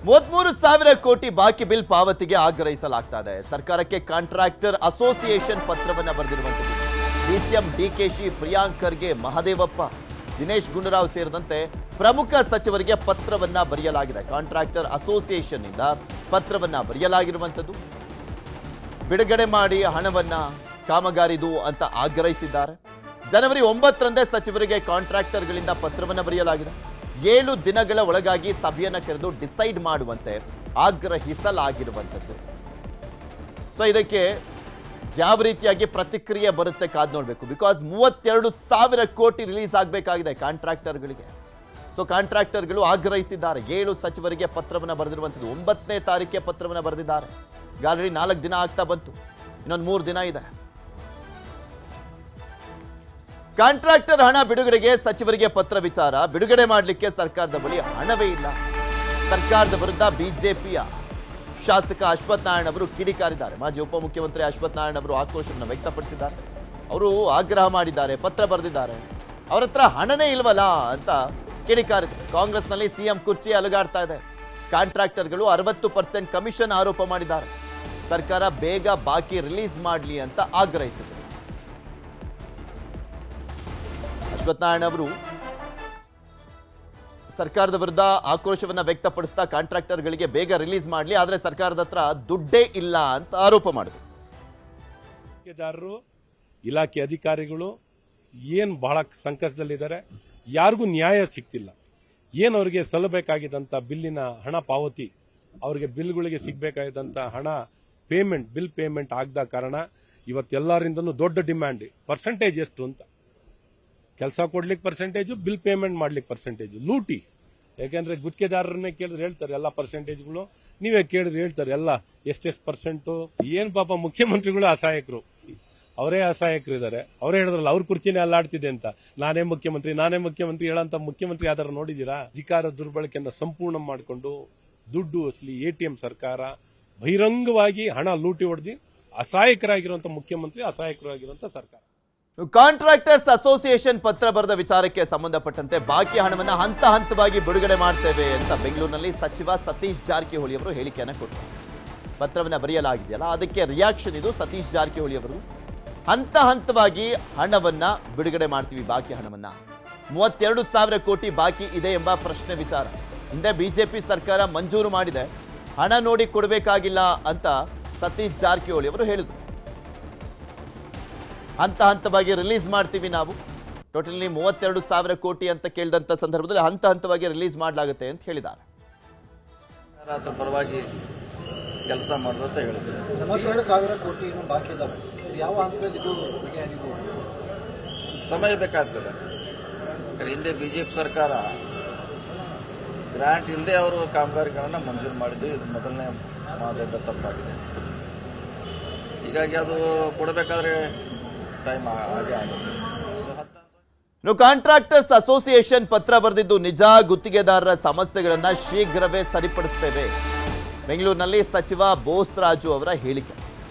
33,000 ಕೋಟಿ ಬಾಕಿ ಬಿಲ್ ಪಾವತಿಗೆ ಆಗ್ರಹಿಸಲಾಗ್ತಾ ಇದೆ. ಸರ್ಕಾರಕ್ಕೆ ಕಾಂಟ್ರಾಕ್ಟರ್ ಅಸೋಸಿಯೇಷನ್ ಪತ್ರವನ್ನು ಬರೆದಿರುವಂಥದ್ದು. ಡಿಸಿಎಂ ಡಿಕೆಶಿ, ಪ್ರಿಯಾಂಕ್ ಖರ್ಗೆ, ಮಹದೇವಪ್ಪ, ದಿನೇಶ್ ಗುಂಡೂರಾವ್ ಸೇರಿದಂತೆ ಪ್ರಮುಖ ಸಚಿವರಿಗೆ ಪತ್ರವನ್ನ ಬರೆಯಲಾಗಿದೆ. ಕಾಂಟ್ರಾಕ್ಟರ್ ಅಸೋಸಿಯೇಷನ್ ಇಂದ ಪತ್ರವನ್ನ ಬರೆಯಲಾಗಿರುವಂಥದ್ದು. ಬಿಡುಗಡೆ ಮಾಡಿ ಹಣವನ್ನ ಕಾಮಗಾರಿದು ಅಂತ ಆಗ್ರಹಿಸಿದ್ದಾರೆ. ಜನವರಿ 9ರಂದೇ ಸಚಿವರಿಗೆ ಕಾಂಟ್ರಾಕ್ಟರ್ಗಳಿಂದ ಪತ್ರವನ್ನು ಬರೆಯಲಾಗಿದೆ. 7 ದಿನಗಳ ಒಳಗಾಗಿ ಸಭೆಯನ್ನು ಕರೆದು ಡಿಸೈಡ್ ಮಾಡುವಂತೆ ಆಗ್ರಹಿಸಲಾಗಿರುವಂಥದ್ದು. ಸೊ ಇದಕ್ಕೆ ಯಾವ ರೀತಿಯಾಗಿ ಪ್ರತಿಕ್ರಿಯೆ ಬರುತ್ತೆ ಕಾದ್ ನೋಡಬೇಕು. ಬಿಕಾಸ್ 32,000 ಕೋಟಿ ರಿಲೀಸ್ ಆಗಬೇಕಾಗಿದೆ ಕಾಂಟ್ರಾಕ್ಟರ್ಗಳಿಗೆ. ಸೊ ಕಾಂಟ್ರಾಕ್ಟರ್ಗಳು ಆಗ್ರಹಿಸಿದ್ದಾರೆ. 7 ಸಚಿವರಿಗೆ ಪತ್ರವನ್ನು ಬರೆದಿರುವಂಥದ್ದು. 9ನೇ ತಾರೀಕಿಗೆ ಪತ್ರವನ್ನು ಬರೆದಿದ್ದಾರೆ. ಆಲ್ರೆಡಿ 4 ದಿನ ಆಗ್ತಾ ಬಂತು, ಇನ್ನೊಂದು 3 ದಿನ ಇದೆ. ಕಾಂಟ್ರಾಕ್ಟರ್ ಹಣ ಬಿಡುಗಡೆಗೆ ಸಚಿವರಿಗೆ ಪತ್ರ ವಿಚಾರ. ಬಿಡುಗಡೆ ಮಾಡಲಿಕ್ಕೆ ಸರ್ಕಾರದ ಬಳಿ ಹಣವೇ ಇಲ್ಲ. ಸರ್ಕಾರದ ವಿರುದ್ಧ ಬಿಜೆಪಿಯ ಶಾಸಕ ಅಶ್ವಥ್ ನಾರಾಯಣ ಅವರು ಕಿಡಿಕಾರಿದ್ದಾರೆ. ಮಾಜಿ ಉಪಮುಖ್ಯಮಂತ್ರಿ ಅಶ್ವಥ್ ನಾರಾಯಣ ಅವರು ಆಕ್ರೋಶವನ್ನು ವ್ಯಕ್ತಪಡಿಸಿದ್ದಾರೆ. ಅವರು ಆಗ್ರಹ ಮಾಡಿದ್ದಾರೆ, ಪತ್ರ ಬರೆದಿದ್ದಾರೆ. ಅವರ ಹತ್ರ ಹಣನೇ ಇಲ್ವಲ್ಲ ಅಂತ ಕಿಡಿಕಾರಿದ್ದಾರೆ. ಕಾಂಗ್ರೆಸ್ನಲ್ಲಿ ಸಿಎಂ ಕುರ್ಚಿ ಅಲುಗಾಡ್ತಾ ಇದೆ. ಕಾಂಟ್ರಾಕ್ಟರ್ಗಳು 60% ಕಮಿಷನ್ ಆರೋಪ ಮಾಡಿದ್ದಾರೆ. ಸರ್ಕಾರ ಬೇಗ ಬಾಕಿ ರಿಲೀಸ್ ಮಾಡಲಿ ಅಂತ ಆಗ್ರಹಿಸಿದರು. ಅಶ್ವಥ್ ನಾರಾಯಣ ಅವರು ಸರ್ಕಾರದ ವಿರುದ್ಧ ಆಕ್ರೋಶವನ್ನ ವ್ಯಕ್ತಪಡಿಸ್ತಾ ಕಾಂಟ್ರಾಕ್ಟರ್ಗಳಿಗೆ ಬೇಗ ರಿಲೀಸ್ ಮಾಡಲಿ, ಆದರೆ ಸರ್ಕಾರದ ಹತ್ರ ದುಡ್ಡೇ ಇಲ್ಲ ಅಂತ ಆರೋಪ ಮಾಡಿದರು. ಇಲಾಖೆ ಅಧಿಕಾರಿಗಳು ಏನು ಬಹಳ ಸಂಕಷ್ಟದಲ್ಲಿದ್ದಾರೆ. ಯಾರಿಗೂ ನ್ಯಾಯ ಸಿಗ್ತಿಲ್ಲ. ಏನು ಅವರಿಗೆ ಸಲ್ಲಬೇಕಾಗಿದ್ದಂಥ ಬಿಲ್ಲಿನ ಹಣ ಪಾವತಿ, ಅವರಿಗೆ ಬಿಲ್ಗಳಿಗೆ ಸಿಗಬೇಕಾಗಿದ್ದಂಥ ಹಣ ಬಿಲ್ ಪೇಮೆಂಟ್ ಆಗದ ಕಾರಣ ಇವತ್ತೆಲ್ಲರಿಂದನೂ ದೊಡ್ಡ ಡಿಮ್ಯಾಂಡ್ ಪರ್ಸೆಂಟೇಜ್ ಎಷ್ಟು ಅಂತ. ಕೆಲಸ ಕೊಡ್ಲಿಕ್ಕೆ ಪರ್ಸೆಂಟೇಜು, ಬಿಲ್ ಪೇಮೆಂಟ್ ಮಾಡ್ಲಿಕ್ಕೆ ಪರ್ಸೆಂಟೇಜು, ಲೂಟಿ. ಯಾಕೆಂದ್ರೆ ಗುತ್ತಿಗೆದಾರರನ್ನೇ ಕೇಳಿದ್ರೆ ಹೇಳ್ತಾರೆ ಎಲ್ಲ ಪರ್ಸೆಂಟೇಜ್ಗಳು, ನೀವೇ ಕೇಳಿದ್ರೆ ಹೇಳ್ತಾರೆ ಎಲ್ಲ ಎಷ್ಟೆಷ್ಟು ಪರ್ಸೆಂಟು. ಏನ್ ಪಾಪ ಮುಖ್ಯಮಂತ್ರಿಗಳು ಅಸಹಾಯಕರು, ಅವರೇ ಅಸಹಾಯಕರಿದ್ದಾರೆ. ಅವರೇ ಹೇಳಿದ್ರಲ್ಲ ಅವ್ರ ಕುರ್ಚಿನೇ ಅಲ್ಲಾಡ್ತಿದೆ ಅಂತ. ನಾನೇ ಮುಖ್ಯಮಂತ್ರಿ ಹೇಳಂತ ಮುಖ್ಯಮಂತ್ರಿ ಆಧಾರ ನೋಡಿದೀರಾ? ಅಧಿಕಾರ ದುರ್ಬಳಕೆಯನ್ನು ಸಂಪೂರ್ಣ ಮಾಡಿಕೊಂಡು ದುಡ್ಡು ವಸೂಲಿ, ATM ಸರ್ಕಾರ ಬಹಿರಂಗವಾಗಿ ಹಣ ಲೂಟಿ ಹೊಡೆದು ಅಸಹಾಯಕರಾಗಿರುವಂತ ಮುಖ್ಯಮಂತ್ರಿ, ಅಸಹಾಯಕರಾಗಿರುವಂತ ಸರ್ಕಾರ. ಕಾಂಟ್ರಾಕ್ಟರ್ಸ್ ಅಸೋಸಿಯೇಷನ್ ಪತ್ರ ಬರೆದ ವಿಚಾರಕ್ಕೆ ಸಂಬಂಧಪಟ್ಟಂತೆ ಬಾಕಿ ಹಣವನ್ನು ಹಂತ ಹಂತವಾಗಿ ಬಿಡುಗಡೆ ಮಾಡ್ತೇವೆ ಅಂತ ಬೆಂಗಳೂರಿನಲ್ಲಿ ಸಚಿವ ಸತೀಶ್ ಜಾರಕಿಹೊಳಿ ಅವರು ಹೇಳಿಕೆಯನ್ನು ಕೊಟ್ಟರು. ಪತ್ರವನ್ನು ಬರೆಯಲಾಗಿದೆಯಲ್ಲ, ಅದಕ್ಕೆ ರಿಯಾಕ್ಷನ್ ಇದು. ಸತೀಶ್ ಜಾರಕಿಹೊಳಿ ಅವರು ಹಂತ ಹಂತವಾಗಿ ಹಣವನ್ನ ಬಿಡುಗಡೆ ಮಾಡ್ತೀವಿ, ಬಾಕಿ ಹಣವನ್ನ 32,000 ಕೋಟಿ ಬಾಕಿ ಇದೆ ಎಂಬ ಪ್ರಶ್ನೆ ವಿಚಾರ ಹಿಂದೆ ಬಿಜೆಪಿ ಸರ್ಕಾರ ಮಂಜೂರು ಮಾಡಿದೆ, ಹಣ ನೋಡಿ ಕೊಡಬೇಕಾಗಿಲ್ಲ ಅಂತ ಸತೀಶ್ ಜಾರಕಿಹೊಳಿ ಅವರು ಹೇಳಿದರು. ಹಂತ ಹಂತವಾಗಿ ರಿಲೀಸ್ ಮಾಡ್ತೀವಿ ನಾವು. ಟೋಟಲಿ 32,000 ಕೋಟಿ ಅಂತ ಕೇಳಿದಂಥ ಸಂದರ್ಭದಲ್ಲಿ ಹಂತ ಹಂತವಾಗಿ ರಿಲೀಸ್ ಮಾಡಲಾಗುತ್ತೆ ಅಂತ ಹೇಳಿದ್ದಾರೆ. ಅದರ ಪರವಾಗಿ ಕೆಲಸ ಮಾಡೋದಂತ ಹೇಳಿದ್ರು. 32,000 ಕೋಟಿ ಇನ್ನು ಬಾಕಿ ಇದಾವೆ. ಯಾವ ಹಂತದಲ್ಲಿ ಇದು ಸಮಯ ಬೇಕಾಗ್ತದೆ. ಹಿಂದೆ ಬಿಜೆಪಿ ಸರ್ಕಾರ ಗ್ರಾಂಟ್ ಇಲ್ಲದೆ ಅವರು ಕಾಮಗಾರಿಗಳನ್ನ ಮಂಜೂರು ಮಾಡಿದ್ದು, ಇದು ಮೊದಲನೇ ದೊಡ್ಡ ತಪ್ಪಾಗಿದೆ. ಹೀಗಾಗಿ ಅದು ಕೊಡಬೇಕಾದ್ರೆ ಟೈಮ್ ಹಾಗೆ ಆಗಿದೆ. ಕಾಂಟ್ರಾಕ್ಟರ್ಸ್ ಅಸೋಸಿಯೇಷನ್ ಪತ್ರ ಬರೆದಿದ್ದು ನಿಜ. ಗುತ್ತಿಗೆದಾರರ ಸಮಸ್ಯೆಗಳನ್ನ ಶೀಘ್ರವೇ ಸರಿಪಡಿಸುತ್ತೇವೆ. ಬೆಂಗಳೂರಿನಲ್ಲಿ ಸಚಿವ ಬೋಸ್ರಾಜು ಅವರ ಹೇಳಿಕೆ.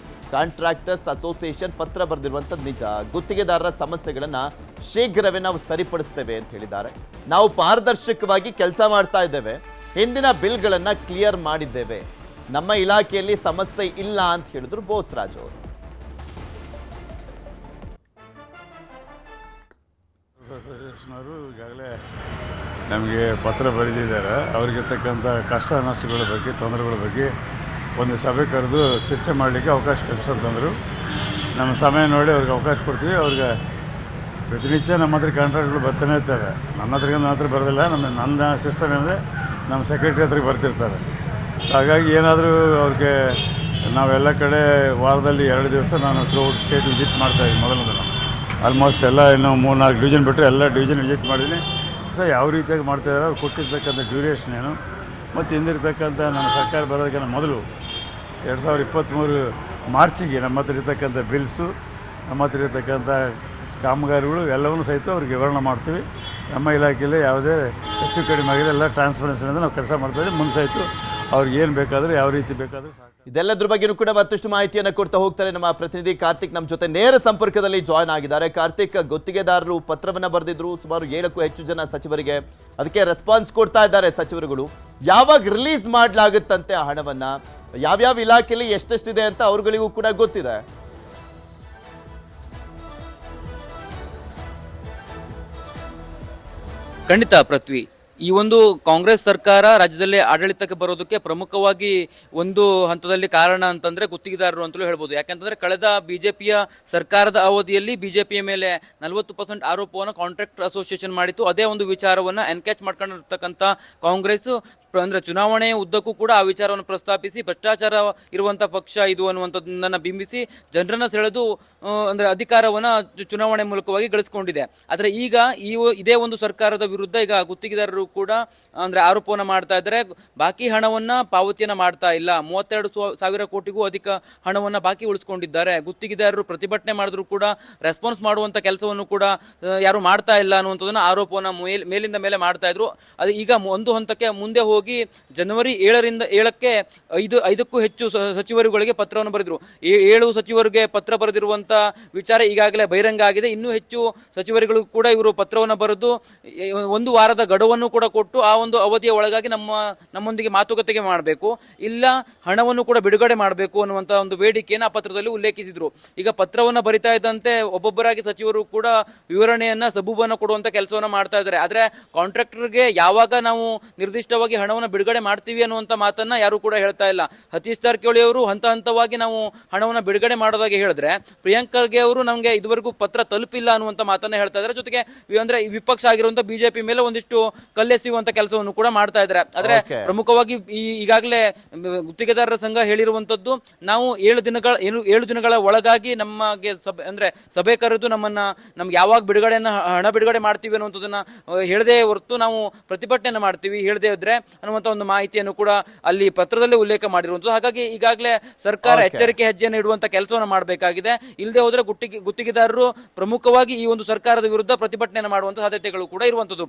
ಕಾಂಟ್ರಾಕ್ಟರ್ಸ್ ಅಸೋಸಿಯೇಷನ್ ಪತ್ರ ಬರೆದಿರುವಂಥದ್ದು ನಿಜ. ಗುತ್ತಿಗೆದಾರರ ಸಮಸ್ಯೆಗಳನ್ನ ಶೀಘ್ರವೇ ನಾವು ಸರಿಪಡಿಸ್ತೇವೆ ಅಂತ ಹೇಳಿದ್ದಾರೆ. ನಾವು ಪಾರದರ್ಶಕವಾಗಿ ಕೆಲಸ ಮಾಡ್ತಾ ಇದ್ದೇವೆ. ಹಿಂದಿನ ಬಿಲ್ಗಳನ್ನ ಕ್ಲಿಯರ್ ಮಾಡಿದ್ದೇವೆ. ನಮ್ಮ ಇಲಾಖೆಯಲ್ಲಿ ಸಮಸ್ಯೆ ಇಲ್ಲ ಅಂತ ಹೇಳಿದ್ರು ಬೋಸ್ರಾಜು ಅವರು. ಅಸೋಸಿಯೇಷನವರು ಈಗಾಗಲೇ ನಮಗೆ ಪತ್ರ ಬರೆದಿದ್ದಾರೆ. ಅವರಿಗಿರ್ತಕ್ಕಂಥ ಕಷ್ಟ ನಷ್ಟಗಳ ಬಗ್ಗೆ, ತೊಂದರೆಗಳ ಬಗ್ಗೆ ಒಂದು ಸಭೆ ಕರೆದು ಚರ್ಚೆ ಮಾಡಲಿಕ್ಕೆ ಅವಕಾಶ ಕಲ್ಪಿಸಂತಂದರು. ನಮ್ಮ ಸಮಯ ನೋಡಿ ಅವ್ರಿಗೆ ಅವಕಾಶ ಕೊಡ್ತೀವಿ. ಅವ್ರಿಗೆ ಪ್ರತಿನಿತ್ಯ ನಮ್ಮ ಹತ್ರ ಕಾಂಟ್ರಾಕ್ಟ್ಗಳು ಬರ್ತಾನೆ ಇರ್ತವೆ. ನನ್ನ ಹತ್ರ ಬರೋದಿಲ್ಲ. ನನ್ನ ಸಿಸ್ಟಮ್ ಅಂದರೆ ನಮ್ಮ ಸೆಕ್ರೆಟರಿ ಹತ್ರಕ್ಕೆ ಬರ್ತಿರ್ತಾರೆ. ಹಾಗಾಗಿ ಏನಾದರೂ ಅವ್ರಿಗೆ ನಾವೆಲ್ಲ ಕಡೆ ವಾರದಲ್ಲಿ 2 ದಿವಸ ನಾನು ಥ್ರೂಔಟ್ ಸ್ಟೇಟ್ ವಿಸಿಟ್ ಮಾಡ್ತಾಯಿದ್ದೀನಿ. ಮೊದಲನೇ ಆಲ್ಮೋಸ್ಟ್ ಎಲ್ಲ ಇನ್ನೂ 3-4 ಡಿವಿಷನ್ ಬಿಟ್ಟರೆ ಎಲ್ಲ ಡಿವಿಷನ್ ವಿಸಿಟ್ ಮಾಡಿದ್ದೀನಿ. ಸೊ ಯಾವ ರೀತಿಯಾಗಿ ಮಾಡ್ತಾಯಿದ್ದಾರೆ, ಅವ್ರು ಕೊಟ್ಟಿರ್ತಕ್ಕಂಥ ಡ್ಯೂರೇಷನ್ ಏನು, ಮತ್ತು ಹಿಂದಿರ್ತಕ್ಕಂಥ ನಮ್ಮ ಸರ್ಕಾರ ಬರೋದಕ್ಕಿಂತ ಮೊದಲು 2023 ಮಾರ್ಚಿಗೆ ನಮ್ಮ ಹತ್ರ ಇರ್ತಕ್ಕಂಥ ಬಿಲ್ಸು, ನಮ್ಮ ಹತ್ರ ಇರ್ತಕ್ಕಂಥ ಕಾಮಗಾರಿಗಳು ಎಲ್ಲವನ್ನೂ ಸಹಿತ ಅವ್ರಿಗೆ ವಿವರಣೆ ಮಾಡ್ತೀವಿ. ನಮ್ಮ ಇಲಾಖೆಯಲ್ಲಿ ಯಾವುದೇ ಹೆಚ್ಚು ಕಡಿಮೆ ಆಗಿಲ್ಲ, ಎಲ್ಲ ಟ್ರಾನ್ಸ್ಪರೆನ್ಸಿನಿಂದ ನಾವು ಕೆಲಸ ಮಾಡ್ತಾಯಿದ್ದೀವಿ. ಮುಂದೆ ಸಹಿತ ಅವ್ರಿಗೆ ಏನು ಬೇಕಾದರೆ ಯಾವ ರೀತಿ ಬೇಕಾದರೂ ಸಾಕು. ಇದೆಲ್ಲದ್ರ ಬಗ್ಗೆನೂ ಕೂಡ ಮತ್ತಷ್ಟು ಮಾಹಿತಿಯನ್ನು ಕೊಡ್ತಾ ಹೋಗ್ತಾರೆ ನಮ್ಮ ಪ್ರತಿನಿಧಿ ಕಾರ್ತಿಕ್ ನಮ್ಮ ಜೊತೆ ನೇರ ಸಂಪರ್ಕದಲ್ಲಿ ಜಾಯ್ನ್ ಆಗಿದ್ದಾರೆ. ಕಾರ್ತಿಕ್, ಗುತ್ತಿಗೆದಾರರು ಪತ್ರವನ್ನ ಬರೆದಿದ್ರು ಸುಮಾರು 7ಕ್ಕೂ ಹೆಚ್ಚು ಜನ ಸಚಿವರಿಗೆ, ಅದಕ್ಕೆ ರೆಸ್ಪಾನ್ಸ್ ಕೊಡ್ತಾ ಇದ್ದಾರೆ ಸಚಿವರುಗಳು. ಯಾವಾಗ ರಿಲೀಸ್ ಮಾಡಲಾಗುತ್ತಂತೆ ಆ ಹಣವನ್ನ, ಯಾವ್ಯಾವ ಇಲಾಖೆಯಲ್ಲಿ ಎಷ್ಟೆಷ್ಟಿದೆ ಅಂತ ಅವ್ರುಗಳಿಗೂ ಕೂಡ ಗೊತ್ತಿದೆ. ಖಂಡಿತ ಪೃಥ್ವಿ, ಈ ಒಂದು ಕಾಂಗ್ರೆಸ್ ಸರ್ಕಾರ ರಾಜ್ಯದಲ್ಲಿ ಆಡಳಿತಕ್ಕೆ ಬರೋದಕ್ಕೆ ಪ್ರಮುಖವಾಗಿ ಒಂದು ಹಂತದಲ್ಲಿ ಕಾರಣ ಅಂತಂದ್ರೆ ಗುತ್ತಿಗೆದಾರರು ಅಂತಲೂ ಹೇಳ್ಬೋದು. ಯಾಕಂತಂದ್ರೆ ಕಳೆದ ಬಿಜೆಪಿಯ ಸರ್ಕಾರದ ಅವಧಿಯಲ್ಲಿ ಬಿಜೆಪಿಯ ಮೇಲೆ 40% ಆರೋಪವನ್ನು ಕಾಂಟ್ರಾಕ್ಟ್ ಅಸೋಸಿಯೇಷನ್ ಮಾಡಿತ್ತು. ಅದೇ ಒಂದು ವಿಚಾರವನ್ನ ಎನ್ಕ್ಯಾಚ್ ಮಾಡ್ಕೊಂಡಿರ್ತಕ್ಕಂಥ ಕಾಂಗ್ರೆಸ್ ಅಂದ್ರೆ ಚುನಾವಣೆ ಉದ್ದಕ್ಕೂ ಕೂಡ ಆ ವಿಚಾರವನ್ನು ಪ್ರಸ್ತಾಪಿಸಿ ಭ್ರಷ್ಟಾಚಾರ ಇರುವಂತ ಪಕ್ಷ ಇದು ಅನ್ನುವಂಥದ್ದನ್ನ ಬಿಂಬಿಸಿ ಜನರನ್ನ ಸೆಳೆದು ಅಂದ್ರೆ ಅಧಿಕಾರವನ್ನ ಚುನಾವಣೆ ಮೂಲಕವಾಗಿ ಗಳಿಸಿಕೊಂಡಿದೆ. ಆದ್ರೆ ಈಗ ಇದೇ ಒಂದು ಸರ್ಕಾರದ ವಿರುದ್ಧ ಈಗ ಗುತ್ತಿಗೆದಾರರು ಕೂಡ ಅಂದ್ರೆ ಆರೋಪವನ್ನ ಮಾಡ್ತಾ ಇದ್ದಾರೆ. ಬಾಕಿ ಹಣವನ್ನ ಪಾವತಿಯನ್ನ ಮಾಡ್ತಾ ಇಲ್ಲ. 32,000 ಕೋಟಿಗೂ ಅಧಿಕ ಹಣವನ್ನ ಬಾಕಿ ಉಳಿಸ್ಕೊಂಡಿದ್ದಾರೆ. ಗುತ್ತಿಗೆದಾರರು ಪ್ರತಿಭಟನೆ ಮಾಡಿದ್ರು ಕೂಡ ರೆಸ್ಪಾನ್ಸ್ ಮಾಡುವಂತ ಕೆಲಸವನ್ನು ಕೂಡ ಯಾರು ಮಾಡ್ತಾ ಇಲ್ಲ ಅನ್ನುವಂಥದ್ದನ್ನ ಆರೋಪವನ್ನ ಮೇಲಿಂದ ಮೇಲೆ ಮಾಡ್ತಾ ಇದ್ರು. ಅದು ಈಗ ಒಂದು ಹಂತಕ್ಕೆ ಮುಂದೆ ಹೋಗಿ ಜನವರಿ 7ರಿಂದ 7ಕ್ಕೆ 5ಕ್ಕೂ ಹೆಚ್ಚು ಸಚಿವರುಗಳಿಗೆ ಪತ್ರವನ್ನು ಬರೆದ್ರು. 7 ಸಚಿವರಿಗೆ ಪತ್ರ ಬರೆದಿರುವಂತ ವಿಚಾರ ಈಗಾಗಲೇ ಬಹಿರಂಗ ಆಗಿದೆ. ಇನ್ನೂ ಹೆಚ್ಚು ಸಚಿವರುಗಳು ಕೂಡ ಇವರು ಪತ್ರವನ್ನು ಬರೆದು 1 ವಾರದ ಗಡುವನ್ನು ಕೂಡ ಕೊಟ್ಟು ಆ ಒಂದು ಅವಧಿಯ ಒಳಗಾಗಿ ನಮ್ಮೊಂದಿಗೆ ಮಾತುಕತೆಗೆ ಮಾಡಬೇಕು, ಇಲ್ಲ ಹಣವನ್ನು ಕೂಡ ಬಿಡುಗಡೆ ಮಾಡಬೇಕು ಅನ್ನುವಂತ ಒಂದು ಬೇಡಿಕೆಯನ್ನು ಆ ಪತ್ರದಲ್ಲಿ ಉಲ್ಲೇಖಿಸಿದ್ರು. ಈಗ ಪತ್ರವನ್ನು ಬರಿತಾ ಇದ್ದಂತೆ ಒಬ್ಬೊಬ್ಬರಾಗಿ ಸಚಿವರು ಕೂಡ ವಿವರಣೆಯನ್ನ ಸಬೂಬನ್ನು ಕೊಡುವಂತ ಕೆಲಸವನ್ನ ಮಾಡ್ತಾ ಇದ್ದಾರೆ. ಆದ್ರೆ ಕಾಂಟ್ರಾಕ್ಟರ್ಗೆ ಯಾವಾಗ ನಾವು ನಿರ್ದಿಷ್ಟವಾಗಿ ಹಣವನ್ನು ಬಿಡುಗಡೆ ಮಾಡ್ತೀವಿ ಅನ್ನುವಂತ ಮಾತನ್ನ ಯಾರು ಕೂಡ ಹೇಳ್ತಾ ಇಲ್ಲ. ಸತೀಶ್ ಜಾರಕಿಹೊಳಿ ಅವರು ಹಂತ ಹಂತವಾಗಿ ನಾವು ಹಣವನ್ನು ಬಿಡುಗಡೆ ಮಾಡೋದಾಗಿ ಹೇಳಿದ್ರೆ, ಪ್ರಿಯಾಂಕ್ ಖರ್ಗೆ ಅವರು ನಮಗೆ ಇದುವರೆಗೂ ಪತ್ರ ತಲುಪಿಲ್ಲ ಅನ್ನುವಂತ ಮಾತನ್ನ ಹೇಳ್ತಾ ಇದ್ದಾರೆ. ಜೊತೆಗೆ ಅಂದ್ರೆ ವಿಪಕ್ಷ ಆಗಿರುವಂತ ಬಿಜೆಪಿ ಮೇಲೆ ಒಂದಿಷ್ಟು ಕಲ್ಲೆಸೆಯುವಂತ ಕೆಲಸವನ್ನು ಕೂಡ ಮಾಡ್ತಾ ಇದ್ದಾರೆ. ಆದ್ರೆ ಪ್ರಮುಖವಾಗಿ ಈಗಾಗಲೇ ಗುತ್ತಿಗೆದಾರರ ಸಂಘ ಹೇಳಿರುವಂತದ್ದು, ನಾವು 7 ದಿನಗಳ ಒಳಗಾಗಿ ನಮಗೆ ಸಭೆ ಕರೆದು ನಮ್ಗೆ ಯಾವಾಗ ಹಣ ಬಿಡುಗಡೆ ಮಾಡ್ತೀವಿ ಅನ್ನುವಂಥದ್ದನ್ನ ಹೇಳದೇ ಹೊರತು ನಾವು ಪ್ರತಿಭಟನೆ ಮಾಡ್ತೀವಿ ಹೇಳದೇ ಇದ್ರೆ ಅನ್ನುವಂತ ಒಂದು ಮಾಹಿತಿಯನ್ನು ಕೂಡ ಅಲ್ಲಿ ಪತ್ರದಲ್ಲೇ ಉಲ್ಲೇಖ ಮಾಡಿರುವಂಥದ್ದು. ಹಾಗಾಗಿ ಈಗಾಗಲೇ ಸರ್ಕಾರ ಎಚ್ಚರಿಕೆ ಹೆಜ್ಜೆಯನ್ನು ಇಡುವಂತ ಕೆಲಸವನ್ನು ಮಾಡಬೇಕಾಗಿದೆ. ಇಲ್ಲದೆ ಹೋದ್ರೆ ಗುತ್ತಿಗೆದಾರರು ಪ್ರಮುಖವಾಗಿ ಈ ಒಂದು ಸರ್ಕಾರದ ವಿರುದ್ಧ ಪ್ರತಿಭಟನೆ ಮಾಡುವಂತ ಸಾಧ್ಯತೆಗಳು ಕೂಡ ಇರುವಂತದ್ದು.